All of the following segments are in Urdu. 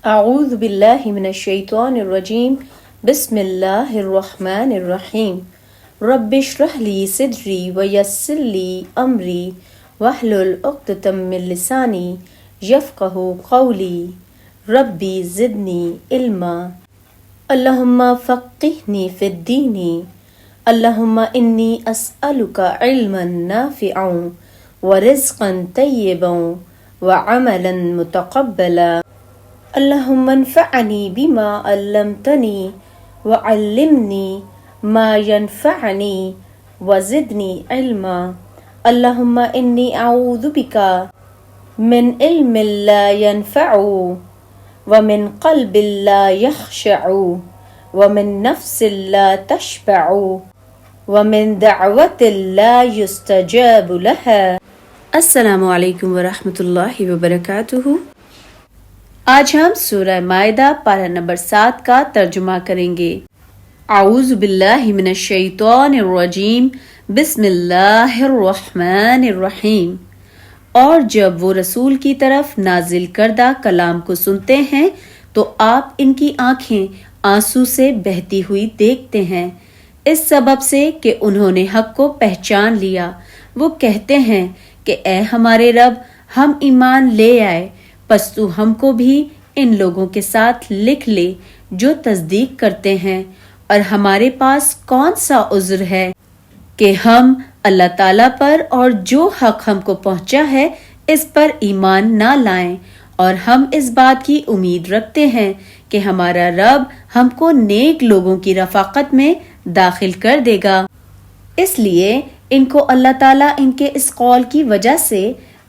اعوذ باللہ من الشیطان الرجیم بسم اللہ الرحمن الرحیم رب اشرح لی صدری ویسر لی امری واحلل عقدۃ من لسانی یفقہوا قولی ربی زدنی علما اللہم فقہنی فی الدین اللہم انی اسألک علما نافعا ورزقا طیبا وعملا متقبلا اللہم انفعنی بما علمتنی وعلمنی ما ینفعنی وزدنی علما اللہم انی اعوذ بک من علم لا ینفع ومن قلب لا یخشع ومن نفس لا تشبع ومن دعوت لا یستجاب لها۔ السلام علیکم ورحمۃ اللہ وبرکاتہ۔ آج ہم سورہ مائدہ پارہ نمبر 7 کا ترجمہ کریں گے۔ اعوذ باللہ من الشیطان الرجیم بسم اللہ الرحمن الرحیم۔ اور جب وہ رسول کی طرف نازل کردہ کلام کو سنتے ہیں تو آپ ان کی آنکھیں آنسو سے بہتی ہوئی دیکھتے ہیں، اس سبب سے کہ انہوں نے حق کو پہچان لیا۔ وہ کہتے ہیں کہ اے ہمارے رب، ہم ایمان لے آئے، پس تو ہم کو بھی ان لوگوں کے ساتھ لکھ لے جو تصدیق کرتے ہیں، اور ہمارے پاس کون سا عذر ہے کہ ہم اللہ تعالیٰ پر اور جو حق ہم کو پہنچا ہے اس پر ایمان نہ لائیں، اور ہم اس بات کی امید رکھتے ہیں کہ ہمارا رب ہم کو نیک لوگوں کی رفاقت میں داخل کر دے گا۔ اس لیے ان کو اللہ تعالیٰ ان کے اس قول کی وجہ سے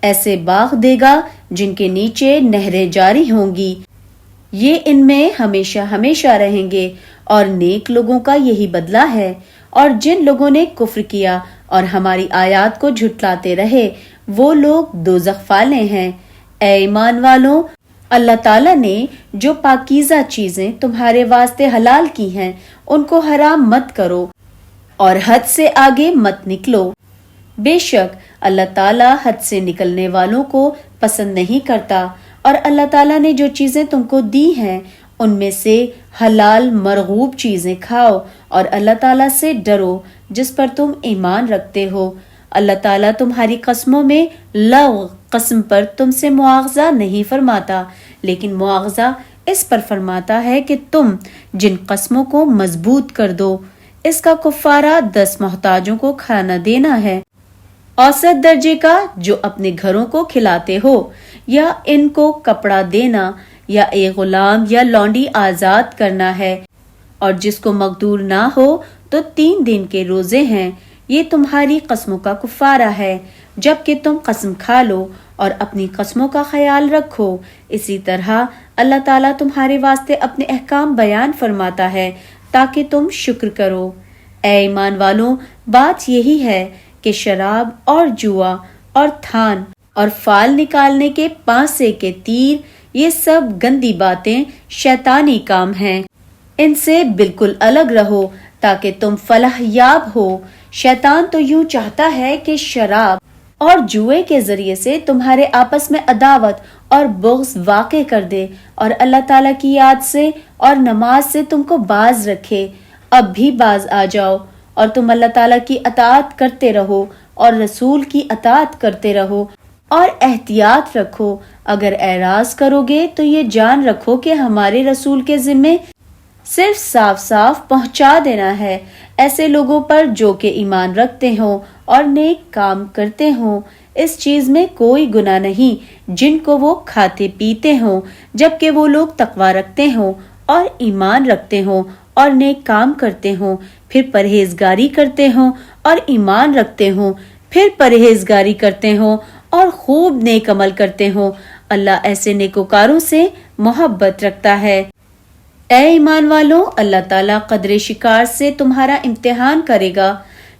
ایسے باغ دے گا جن کے نیچے نہریں جاری ہوں گی، یہ ان میں ہمیشہ ہمیشہ رہیں گے، اور نیک لوگوں کا یہی بدلہ ہے۔ اور جن لوگوں نے کفر کیا اور ہماری آیات کو جھٹلاتے رہے وہ لوگ دوزخ والے ہیں۔ اے ایمان والوں، اللہ تعالیٰ نے جو پاکیزہ چیزیں تمہارے واسطے حلال کی ہیں ان کو حرام مت کرو اور حد سے آگے مت نکلو۔ بے شک اللہ تعالیٰ حد سے نکلنے والوں کو پسند نہیں کرتا، اور اللہ تعالیٰ نے جو چیزیں تم کو دی ہیں ان میں سے حلال مرغوب چیزیں کھاؤ، اور اللہ تعالیٰ سے ڈرو جس پر تم ایمان رکھتے ہو۔ اللہ تعالیٰ تمہاری قسموں میں لغو قسم پر تم سے مواخذہ نہیں فرماتا، لیکن مواخذہ اس پر فرماتا ہے کہ تم جن قسموں کو مضبوط کر دو، اس کا کفارہ 10 محتاجوں کو کھانا دینا ہے، اوسط درجے کا، جو اپنے گھروں کو کھلاتے ہو، یا ان کو کپڑا دینا، یا ایک غلام یا لونڈی آزاد کرنا ہے، اور جس کو مقدور نہ ہو تو 3 دن کے روزے ہیں۔ یہ تمہاری قسموں کا کفارہ ہے جب کہ تم قسم کھا لو اور اپنی قسموں کا خیال رکھو۔ اسی طرح اللہ تعالیٰ تمہارے واسطے اپنے احکام بیان فرماتا ہے تاکہ تم شکر کرو۔ اے ایمان والوں، بات یہی ہے کہ شراب اور جوا اور تھان اور فال نکالنے کے پانسے کے تیر، یہ سب گندی باتیں شیطانی کام ہیں، ان سے بالکل الگ رہو تاکہ تم فلاح یاب ہو۔ شیطان تو یوں چاہتا ہے کہ شراب اور جوئے کے ذریعے سے تمہارے آپس میں عداوت اور بغض واقع کر دے، اور اللہ تعالیٰ کی یاد سے اور نماز سے تم کو باز رکھے۔ اب بھی باز آ جاؤ اور تم اللہ تعالیٰ کی اطاعت کرتے رہو اور رسول کی اطاعت کرتے رہو، اور احتیاط رکھو۔ اگر اعراض کرو گے تو یہ جان رکھو کہ ہمارے رسول کے ذمے صرف صاف صاف پہنچا دینا ہے، ایسے لوگوں پر جو کہ ایمان رکھتے ہوں اور نیک کام کرتے ہوں۔ اس چیز میں کوئی گناہ نہیں جن کو وہ کھاتے پیتے ہوں، جبکہ وہ لوگ تقوی رکھتے ہوں اور ایمان رکھتے ہوں اور نیک کام کرتے ہوں، پھر پرہیزگاری کرتے ہوں اور ایمان رکھتے ہوں، پھر پرہیزگاری کرتے ہوں اور خوب نیک عمل کرتے ہوں۔ اللہ ایسے نیکوکاروں سے محبت رکھتا ہے۔ اے ایمان والوں، اللہ تعالیٰ قدرے شکار سے تمہارا امتحان کرے گا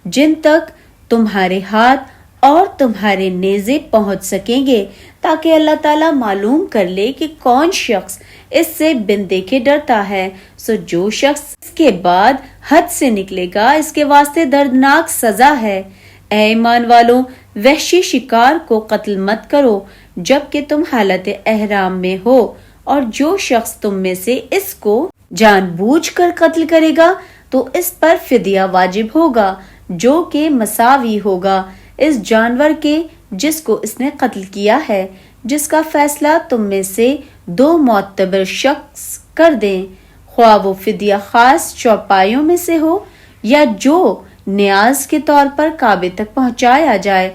جن تک تمہارے ہاتھ اور تمہارے نیزے پہنچ سکیں گے، تاکہ اللہ تعالیٰ معلوم کر لے کہ کون شخص اس سے بن دیکھے ڈرتا ہے۔ سو جو شخص اس کے بعد حد سے نکلے گا اس کے واسطے دردناک سزا ہے۔ اے ایمان والوں، وحشی شکار کو قتل مت کرو جب کہ تم حالت احرام میں ہو، اور جو شخص تم میں سے اس کو جان بوجھ کر قتل کرے گا تو اس پر فدیہ واجب ہوگا جو کہ مساوی ہوگا اس جانور کے جس کو اس نے قتل کیا ہے، جس کا فیصلہ تم میں سے 2 معتبر شخص کر دیں، خواہ وہ فدیہ خاص چوپایوں میں سے ہو یا جو نیاز کے طور پر کعبے تک پہنچایا جائے،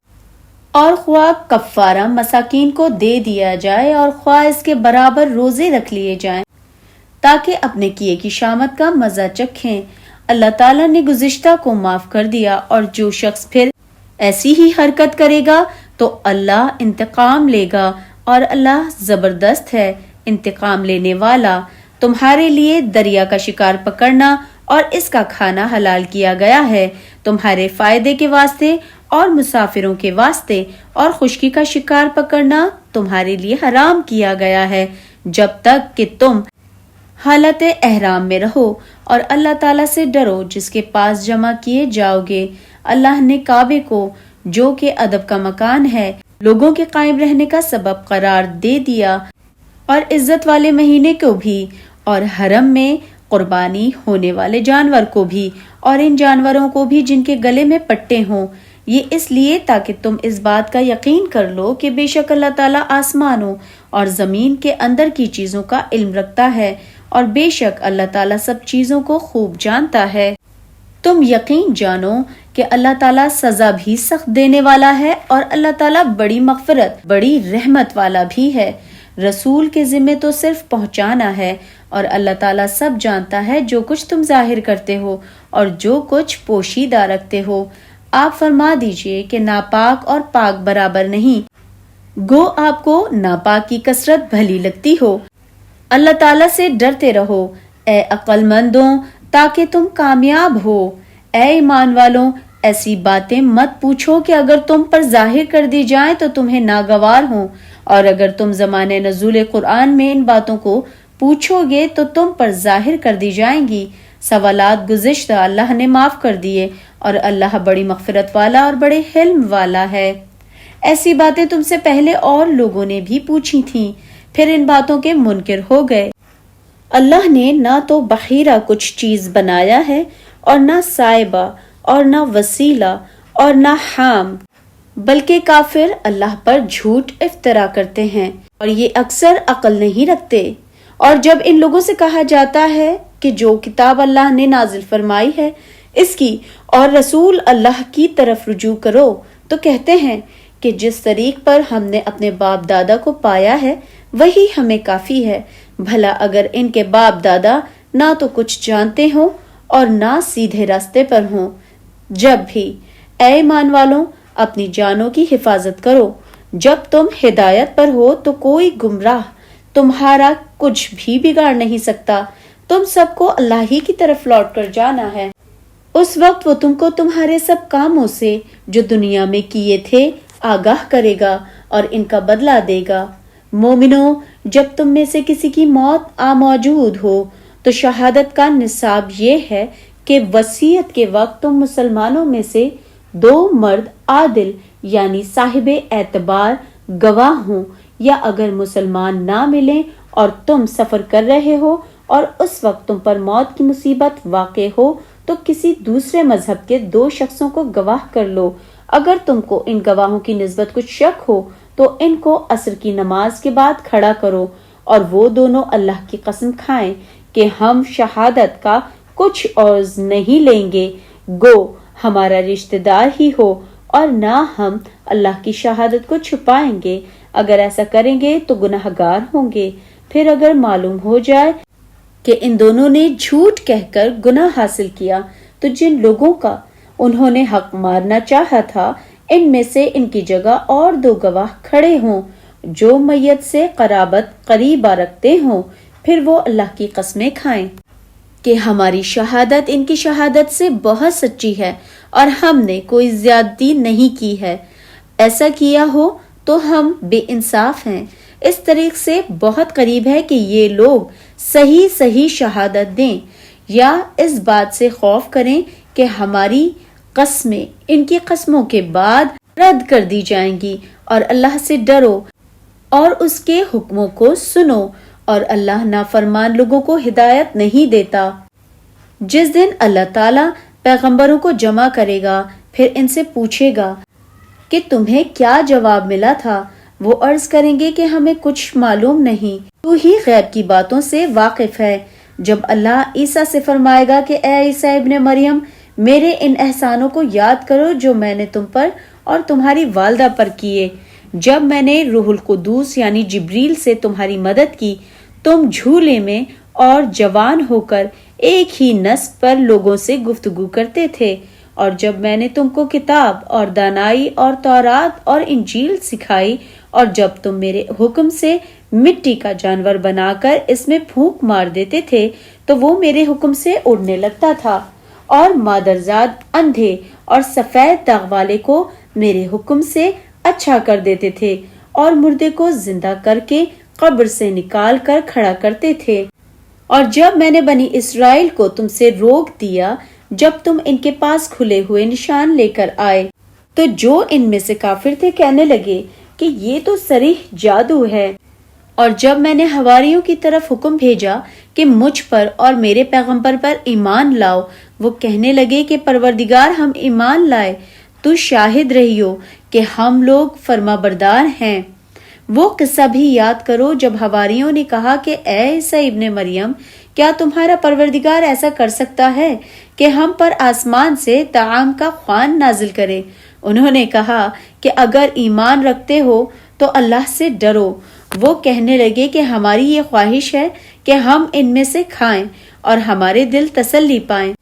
اور خواہ کفارہ مساکین کو دے دیا جائے، اور خواہ اس کے برابر روزے رکھ لیے جائیں تاکہ اپنے کیے کی شامت کا مزہ چکھیں۔ اللہ تعالیٰ نے گزشتہ کو معاف کر دیا، اور جو شخص پھر ایسی ہی حرکت کرے گا تو اللہ انتقام لے گا، اور اللہ زبردست ہے انتقام لینے والا۔ تمہارے لیے دریا کا شکار پکڑنا اور اس کا کھانا حلال کیا گیا ہے تمہارے فائدے کے واسطے اور مسافروں کے واسطے، اور خشکی کا شکار پکڑنا تمہارے لیے حرام کیا گیا ہے جب تک کہ تم حالت احرام میں رہو، اور اللہ تعالیٰ سے ڈرو جس کے پاس جمع کیے جاؤ گے۔ اللہ نے کعبے کو جو کہ ادب کا مکان ہے لوگوں کے قائم رہنے کا سبب قرار دے دیا، اور عزت والے مہینے کو بھی، اور حرم میں قربانی ہونے والے جانور کو بھی، اور ان جانوروں کو بھی جن کے گلے میں پٹے ہوں، یہ اس لیے تاکہ تم اس بات کا یقین کر لو کہ بے شک اللہ تعالیٰ آسمانوں اور زمین کے اندر کی چیزوں کا علم رکھتا ہے، اور بے شک اللہ تعالیٰ سب چیزوں کو خوب جانتا ہے۔ تم یقین جانو کہ اللہ تعالیٰ سزا بھی سخت دینے والا ہے، اور اللہ تعالیٰ بڑی مغفرت بڑی رحمت والا بھی ہے۔ رسول کے ذمے تو صرف پہنچانا ہے، اور اللہ تعالیٰ سب جانتا ہے جو کچھ تم ظاہر کرتے ہو اور جو کچھ پوشیدہ رکھتے ہو۔ آپ فرما دیجئے کہ ناپاک اور پاک برابر نہیں، گو آپ کو ناپاک کی کثرت بھلی لگتی ہو۔ اللہ تعالیٰ سے ڈرتے رہو اے عقل مندوں تاکہ تم کامیاب ہو۔ اے ایمان والوں، ایسی باتیں مت پوچھو کہ اگر تم پر ظاہر کر دی جائیں تو تمہیں ناگوار ہوں، اور اگر تم زمانے نزول قرآن میں ان باتوں کو پوچھو گے تو تم پر ظاہر کر دی جائیں گی۔ سوالات گزشتہ اللہ نے معاف کر دیے، اور اللہ بڑی مغفرت والا اور بڑے حلم والا ہے۔ ایسی باتیں تم سے پہلے اور لوگوں نے بھی پوچھی تھیں، پھر ان باتوں کے منکر ہو گئے۔ اللہ نے نہ تو بحیرہ کچھ چیز بنایا ہے، اور نہ سائبہ، اور نہ وسیلہ، اور نہ حام، بلکہ کافر اللہ پر جھوٹ افطرا کرتے ہیں، اور یہ اکثر عقل نہیں رکھتے۔ اور جب ان لوگوں سے کہا جاتا ہے کہ جو کتاب اللہ نے نازل فرمائی ہے اس کی اور رسول اللہ کی طرف رجوع کرو، تو کہتے ہیں کہ جس طریق پر ہم نے اپنے باپ دادا کو پایا ہے وہی ہمیں کافی ہے۔ بھلا اگر ان کے باپ دادا نہ تو کچھ جانتے ہوں اور نہ سیدھے راستے پر ہوں۔ جب بھی اے ایمان والوں اپنی جانوں کی حفاظت کرو، جب تم ہدایت پر ہو تو کوئی گمراہ تمہارا کچھ بھی بگاڑ نہیں سکتا۔ تم سب کو اللہ ہی کی طرف لوٹ کر جانا ہے۔ اس وقت وہ تم کو تمہارے سب کاموں سے جو دنیا میں کیے تھے آگاہ کرے گا اور ان کا بدلہ دے گا۔ مومنوں، جب تم میں سے کسی کی موت موجود ہو تو شہادت کا نصاب یہ ہے کہ وصیت کے وقت تم مسلمانوں میں سے 2 مرد عادل یعنی صاحب اعتبار گواہ ہوں، یا اگر مسلمان نہ ملیں اور تم سفر کر رہے ہو اور اس وقت تم پر موت کی مصیبت واقع ہو تو کسی دوسرے مذہب کے 2 شخصوں کو گواہ کر لو۔ اگر تم کو ان گواہوں کی نسبت کچھ شک ہو تو ان کو عصر کی نماز کے بعد کھڑا کرو، اور وہ دونوں اللہ کی قسم کھائیں کہ ہم شہادت کا کچھ عوض نہیں لیں گے، گو ہمارا رشتہ دار ہی ہو، اور نہ ہم اللہ کی شہادت کو چھپائیں گے۔ اگر ایسا کریں گے تو گناہ گار ہوں گے۔ پھر اگر معلوم ہو جائے کہ ان دونوں نے جھوٹ کہہ کر گناہ حاصل کیا تو جن لوگوں کا انہوں نے حق مارنا چاہا تھا ان میں سے ان کی جگہ اور 2 گواہ کھڑے ہوں جو میت سے قرابت قریبہ رکھتے ہوں، پھر وہ اللہ کی قسمیں کھائیں کہ ہماری شہادت ان کی شہادت سے بہت سچی ہے اور ہم نے کوئی زیادتی نہیں کی ہے۔ ایسا کیا ہو تو ہم بے انصاف ہیں۔ اس طریق سے بہت قریب ہے کہ یہ لوگ صحیح شہادت دیں یا اس بات سے خوف کریں کہ ہماری قسمیں ان کی قسموں کے بعد رد کر دی جائیں گی، اور اللہ سے ڈرو اور اس کے حکموں کو سنو اور اللہ نافرمان لوگوں کو ہدایت نہیں دیتا۔ جس دن اللہ تعالیٰ پیغمبروں کو جمع کرے گا، پھر ان سے پوچھے گا کہ تمہیں کیا جواب ملا تھا، وہ عرض کریں گے کہ ہمیں کچھ معلوم نہیں، تو ہی غیب کی باتوں سے واقف ہے۔ جب اللہ عیسیٰ سے فرمائے گا کہ اے عیسیٰ ابن مریم، میرے ان احسانوں کو یاد کرو جو میں نے تم پر اور تمہاری والدہ پر کیے۔ جب میں نے روح القدس یعنی جبریل سے تمہاری مدد کی، تم جھولے میں اور جوان ہو کر ایک ہی نسق پر لوگوں سے گفتگو کرتے تھے، اور جب میں نے تم کو کتاب اور دانائی اور تورات اور انجیل سکھائی، اور جب تم میرے حکم سے مٹی کا جانور بنا کر اس میں پھونک مار دیتے تھے تو وہ میرے حکم سے اڑنے لگتا تھا، اور مادرزاد اندھے اور سفید داغ والے کو میرے حکم سے اچھا کر دیتے تھے، اور مردے کو زندہ کر کے قبر سے نکال کر کھڑا کرتے تھے۔ اور جب میں نے بنی اسرائیل کو تم سے روک دیا جب تم ان کے پاس کھلے ہوئے نشان لے کر آئے، تو جو ان میں سے کافر تھے کہنے لگے کہ یہ تو صریح جادو ہے۔ اور جب میں نے حواریوں کی طرف حکم بھیجا کہ مجھ پر اور میرے پیغمبر پر ایمان لاؤ، وہ کہنے لگے کہ پروردگار ہم ایمان لائے، تو شاہد رہی ہو کہ ہم لوگ فرما بردار ہیں۔ وہ قصہ بھی یاد کرو جب حواریوں نے کہا کہ اے عیسیٰ ابن مریم، کیا تمہارا پروردگار ایسا کر سکتا ہے کہ ہم پر آسمان سے طعام کا خوان نازل کرے؟ انہوں نے کہا کہ اگر ایمان رکھتے ہو تو اللہ سے ڈرو۔ وہ کہنے لگے کہ ہماری یہ خواہش ہے کہ ہم ان میں سے کھائیں اور ہمارے دل تسلی پائیں،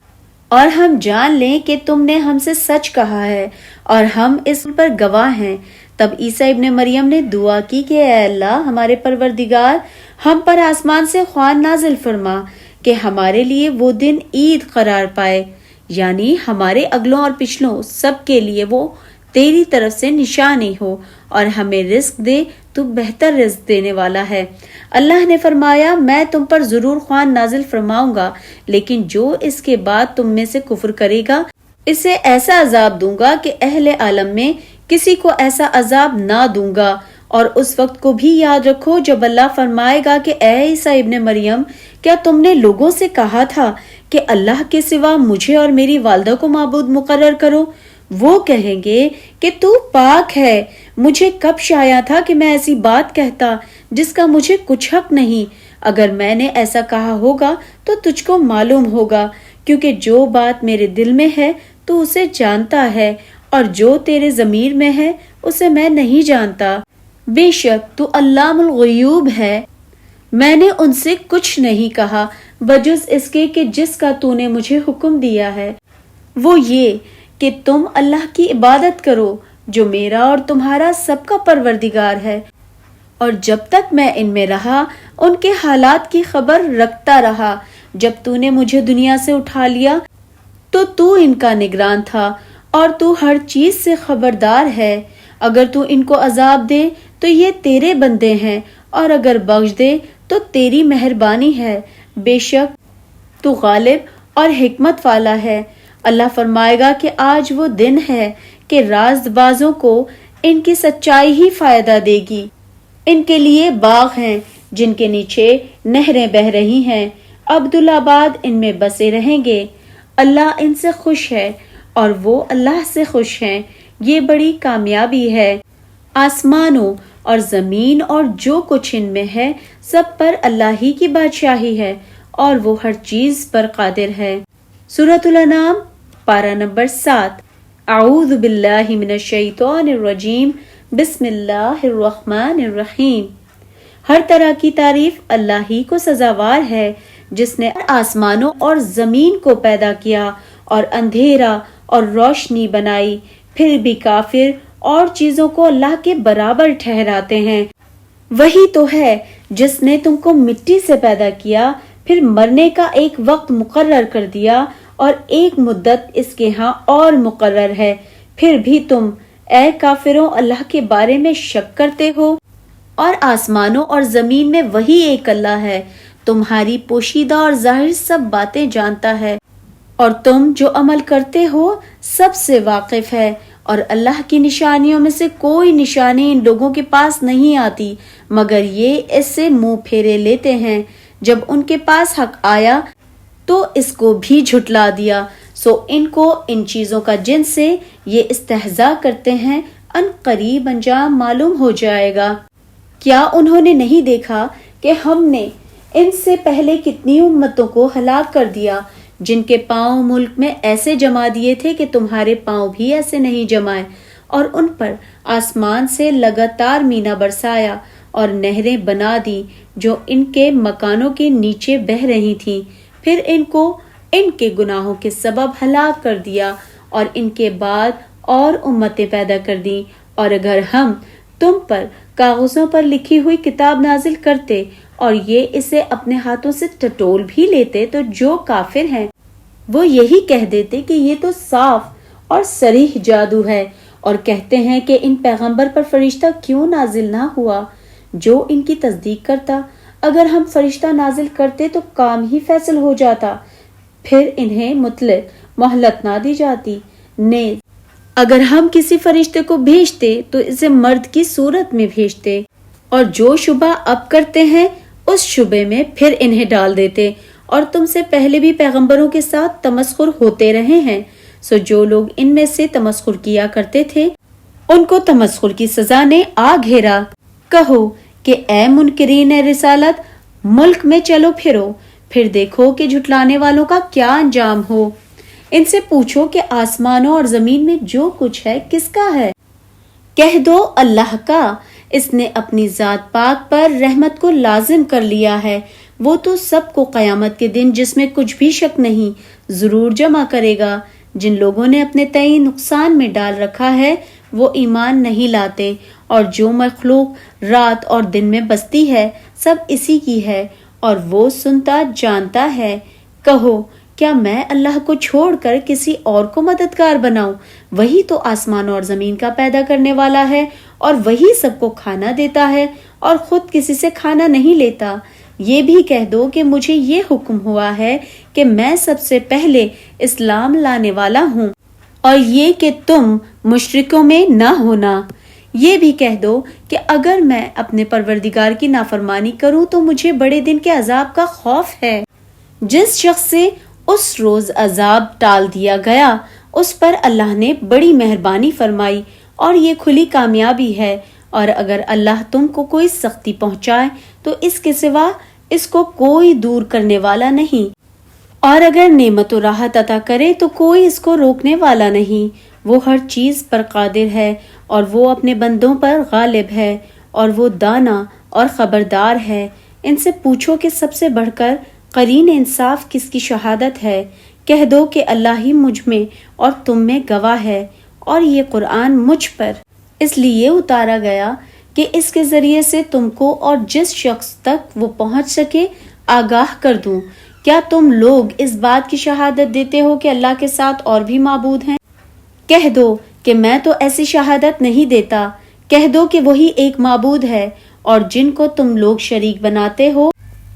اور ہم جان لیں کہ تم نے ہم سے سچ کہا ہے اور ہم اس پر گواہ ہیں۔ تب عیسیٰ ابن مریم نے دعا کی کہ اے اللہ ہمارے پروردگار، ہم پر آسمان سے خوان نازل فرما کہ ہمارے لیے وہ دن عید قرار پائے، یعنی ہمارے اگلوں اور پچھلوں سب کے لیے وہ تیری طرف سے نشانی ہو، اور ہمیں رزق دے، تو بہتر رزق دینے والا ہے۔ اللہ نے فرمایا میں تم پر ضرور خوان نازل فرماؤں گا، لیکن جو اس کے بعد تم میں سے کفر کرے گا اسے ایسا عذاب دوں گا کہ اہل عالم میں کسی کو ایسا عذاب نہ دوں گا۔ اور اس وقت کو بھی یاد رکھو جب اللہ فرمائے گا کہ اے عیسیٰ ابن مریم، کیا تم نے لوگوں سے کہا تھا کہ اللہ کے سوا مجھے اور میری والدہ کو معبود مقرر کرو؟ وہ کہیں گے کہ تو پاک ہے، مجھے کب شایا تھا کہ میں ایسی بات کہتا جس کا مجھے کچھ حق نہیں۔ اگر میں نے ایسا کہا ہوگا تو تجھ کو معلوم ہوگا، کیونکہ جو بات میرے دل میں ہے تو اسے جانتا ہے، اور جو تیرے ضمیر میں ہے اسے میں نہیں جانتا۔ بے شک تو علام الغیوب ہے۔ میں نے ان سے کچھ نہیں کہا بجز اس کے کہ جس کا تو نے مجھے حکم دیا ہے، وہ یہ کہ تم اللہ کی عبادت کرو جو میرا اور تمہارا سب کا پروردگار ہے۔ اور جب تک میں ان میں رہا ان کے حالات کی خبر رکھتا رہا۔ جب تو نے مجھے دنیا سے اٹھا لیا تو ان کا نگران تھا، اور تو ہر چیز سے خبردار ہے۔ اگر تو ان کو عذاب دے تو یہ تیرے بندے ہیں، اور اگر بخش دے تو تیری مہربانی ہے، بے شک تو غالب اور حکمت والا ہے۔ اللہ فرمائے گا کہ آج وہ دن ہے کہ راز بازوں کو ان کی سچائی ہی فائدہ دے گی۔ ان کے لیے باغ ہیں جن کے نیچے نہریں بہہ رہی ہیں، عبدالآباد ان میں بسے رہیں گے۔ اللہ ان سے خوش ہے اور وہ اللہ سے خوش ہیں، یہ بڑی کامیابی ہے۔ آسمانوں اور زمین اور جو کچھ ان میں ہے سب پر اللہ ہی کی بادشاہی ہے، اور وہ ہر چیز پر قادر ہے۔ سورۃ الانعام پارہ نمبر 7۔ اعوذ باللہ من الشیطان الرجیم، بسم اللہ الرحمن الرحیم۔ ہر طرح کی تعریف اللہ ہی کو سزاوار ہے جس نے آسمانوں اور زمین کو پیدا کیا اور اندھیرا اور روشنی بنائی، پھر بھی کافر اور چیزوں کو اللہ کے برابر ٹھہراتے ہیں۔ وہی تو ہے جس نے تم کو مٹی سے پیدا کیا، پھر مرنے کا ایک وقت مقرر کر دیا اور ایک مدت اس کے ہاں اور مقرر ہے، پھر بھی تم اے کافروں اللہ کے بارے میں شک کرتے ہو۔ اور آسمانوں اور زمین میں وہی ایک اللہ ہے، تمہاری پوشیدہ اور ظاہر سب باتیں جانتا ہے، اور تم جو عمل کرتے ہو سب سے واقف ہے، اور اللہ کی نشانیوں میں سے کوئی نشانی ان لوگوں کے پاس نہیں آتی مگر یہ اس سے منہ پھیرے لیتے ہیں۔ جب ان کے پاس حق آیا تو اس کو بھی جھٹلا دیا، سو ان کو ان چیزوں کا جن سے یہ استہزاء کرتے ہیں ان قریب انجام معلوم ہو جائے گا۔ کیا انہوں نے نہیں دیکھا کہ ہم نے ان سے پہلے کتنی امتوں کو ہلاک کر دیا جن کے پاؤں ملک میں ایسے جما دیے تھے کہ تمہارے پاؤں بھی ایسے نہیں جمائے، اور ان پر آسمان سے لگاتار مینا برسایا اور نہریں بنا دی جو ان کے مکانوں کے نیچے بہہ رہی تھیں، پھر ان کو ان کے گناہوں کے سبب ہلاک کر دیا اور ان کے بعد اور امتیں پیدا کر دیں۔ اور اگر ہم تم پر کاغذوں پر لکھی ہوئی کتاب نازل کرتے اور یہ اسے اپنے ہاتھوں سے ٹٹول بھی لیتے تو جو کافر ہیں وہ یہی کہہ دیتے کہ یہ تو صاف اور صریح جادو ہے، اور کہتے ہیں کہ ان پیغمبر پر فرشتہ کیوں نازل نہ ہوا جو ان کی تصدیق کرتا۔ اگر ہم فرشتہ نازل کرتے تو کام ہی فیصل ہو جاتا، پھر انہیں مطلق مہلت نہ دی جاتی۔ نیز اگر ہم کسی فرشتے کو بھیجتے تو اسے مرد کی صورت میں بھیجتے، اور جو شبہ اب کرتے ہیں اس شبے میں پھر انہیں ڈال دیتے، اور تم سے پہلے بھی پیغمبروں کے ساتھ تمسخر ہوتے رہے ہیں، سو جو لوگ ان میں سے تمسخر کیا کرتے تھے ان کو تمسخر کی سزا نے آ گھیرا۔ کہو کہ اے منکرین رسالت، ملک میں چلو پھرو، پھر دیکھو کہ جھٹلانے والوں کا کیا انجام ہو۔ ان سے پوچھو کہ آسمانوں اور زمین میں جو کچھ ہے کس کا ہے؟ کہہ دو اللہ کا، اس نے اپنی ذات پاک پر رحمت کو لازم کر لیا ہے، وہ تو سب کو قیامت کے دن جس میں کچھ بھی شک نہیں ضرور جمع کرے گا۔ جن لوگوں نے اپنے تئیں نقصان میں ڈال رکھا ہے وہ ایمان نہیں لاتے، اور جو مخلوق رات اور دن میں بستی ہے سب اسی کی ہے، اور وہ سنتا جانتا ہے۔ کہو کیا میں اللہ کو چھوڑ کر کسی اور کو مددگار بناؤں؟ وہی تو آسمان اور زمین کا پیدا کرنے والا ہے، اور وہی سب کو کھانا دیتا ہے اور خود کسی سے کھانا نہیں لیتا۔ یہ بھی کہہ دو کہ مجھے یہ حکم ہوا ہے کہ میں سب سے پہلے اسلام لانے والا ہوں، اور یہ کہ تم مشرکوں میں نہ ہونا۔ یہ بھی کہہ دو کہ اگر میں اپنے پروردگار کی نافرمانی کروں تو مجھے بڑے دن کے عذاب کا خوف ہے۔ جس شخص سے اس روز عذاب ٹال دیا گیا اس پر اللہ نے بڑی مہربانی فرمائی، اور یہ کھلی کامیابی ہے۔ اور اگر اللہ تم کو کوئی سختی پہنچائے تو اس کے سوا اس کو کوئی دور کرنے والا نہیں، اور اگر نعمت و راحت عطا کرے تو کوئی اس کو روکنے والا نہیں۔ وہ ہر چیز پر قادر ہے، اور وہ اپنے بندوں پر غالب ہے، اور وہ دانا اور خبردار ہے۔ ان سے پوچھو کہ سب سے بڑھ کر قرین انصاف کس کی شہادت ہے؟ کہہ دو کہ اللہ ہی مجھ میں اور تم میں گواہ ہے، اور یہ قرآن مجھ پر اس لیے اتارا گیا کہ اس کے ذریعے سے تم کو اور جس شخص تک وہ پہنچ سکے آگاہ کر دوں۔ کیا تم لوگ اس بات کی شہادت دیتے ہو کہ اللہ کے ساتھ اور بھی معبود ہیں؟ کہہ دو کہ میں تو ایسی شہادت نہیں دیتا۔ کہہ دو کہ وہی ایک معبود ہے، اور جن کو تم لوگ شریک بناتے ہو